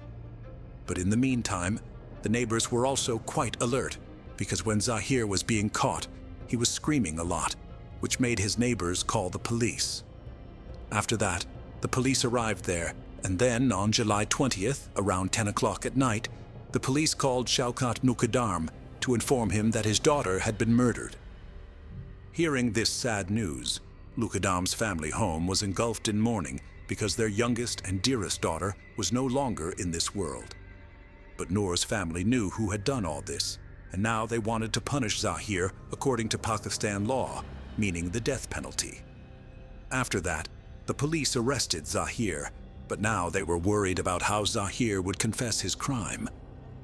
But in the meantime, the neighbors were also quite alert, because when Zahir was being caught, he was screaming a lot, which made his neighbors call the police. After that, the police arrived there, and then on July 20th, around 10 o'clock at night, the police called Shaukat Nukadarm to inform him that his daughter had been murdered. Hearing this sad news, Lukadam's family home was engulfed in mourning because their youngest and dearest daughter was no longer in this world. But Noor's family knew who had done all this, and now they wanted to punish Zahir according to Pakistan law, meaning the death penalty. After that, the police arrested Zahir, but now they were worried about how Zahir would confess his crime.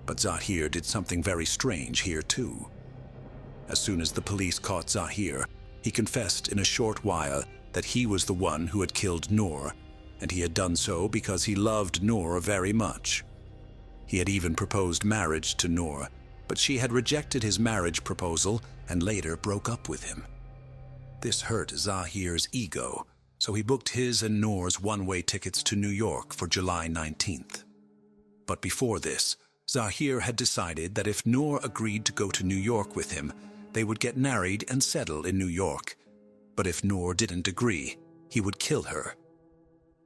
But Zahir did something very strange here too. As soon as the police caught Zahir, he confessed in a short while that he was the one who had killed Noor, and he had done so because he loved Noor very much. He had even proposed marriage to Noor, but she had rejected his marriage proposal and later broke up with him. This hurt Zahir's ego, so he booked his and Noor's one-way tickets to New York for July 19th. But before this, Zahir had decided that if Noor agreed to go to New York with him, they would get married and settle in New York. But if Noor didn't agree, he would kill her.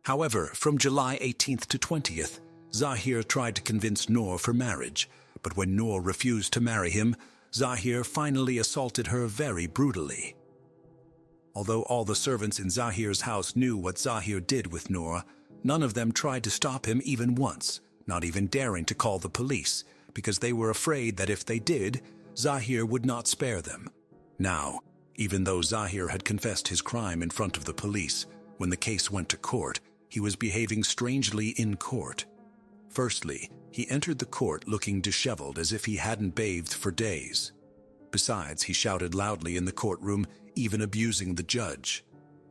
However, from July 18th to 20th, Zahir tried to convince Noor for marriage, but when Noor refused to marry him, Zahir finally assaulted her very brutally. Although all the servants in Zahir's house knew what Zahir did with Noor, none of them tried to stop him even once, not even daring to call the police, because they were afraid that if they did, Zahir would not spare them. Now, even though Zahir had confessed his crime in front of the police, when the case went to court, he was behaving strangely in court. Firstly, he entered the court looking disheveled as if he hadn't bathed for days. Besides, he shouted loudly in the courtroom, even abusing the judge.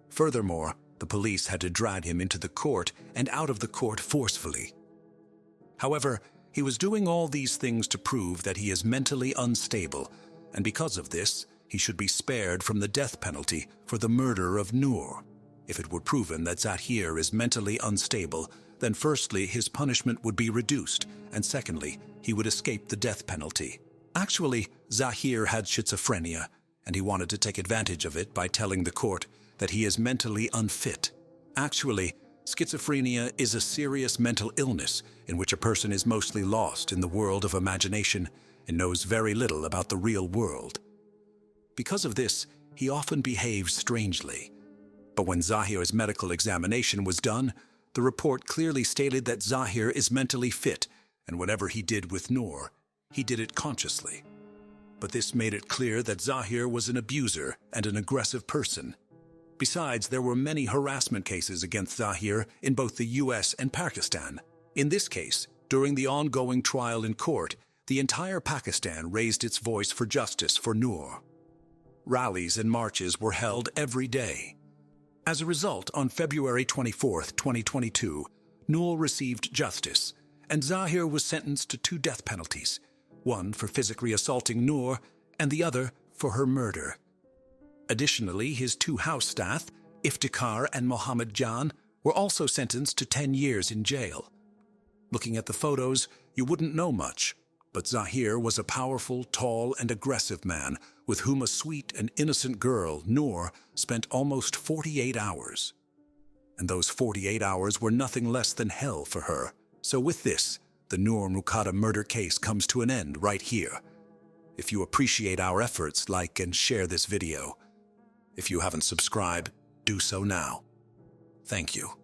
Furthermore, the police had to drag him into the court and out of the court forcefully. However, he was doing all these things to prove that he is mentally unstable, and because of this, he should be spared from the death penalty for the murder of Noor. If it were proven that Zahir is mentally unstable, then firstly, his punishment would be reduced, and secondly, he would escape the death penalty. Actually, Zahir had schizophrenia, and he wanted to take advantage of it by telling the court that he is mentally unfit. Actually, schizophrenia is a serious mental illness in which a person is mostly lost in the world of imagination and knows very little about the real world. Because of this, he often behaves strangely. But when Zahir's medical examination was done, the report clearly stated that Zahir is mentally fit, and whatever he did with Noor, he did it consciously. But this made it clear that Zahir was an abuser and an aggressive person. Besides, there were many harassment cases against Zahir in both the US and Pakistan. In this case, during the ongoing trial in court, the entire Pakistan raised its voice for justice for Noor. Rallies and marches were held every day. As a result, on February 24, 2022, Noor received justice, and Zahir was sentenced to 2 death penalties, one for physically assaulting Noor and the other for her murder. Additionally, his 2 house staff, Iftikhar and Mohammed Jan, were also sentenced to 10 years in jail. Looking at the photos, you wouldn't know much, but Zahir was a powerful, tall, and aggressive man with whom a sweet and innocent girl, Noor, spent almost 48 hours. And those 48 hours were nothing less than hell for her. So with this, the Noor Muqaddam murder case comes to an end right here. If you appreciate our efforts, like and share this video. If you haven't subscribed, do so now. Thank you.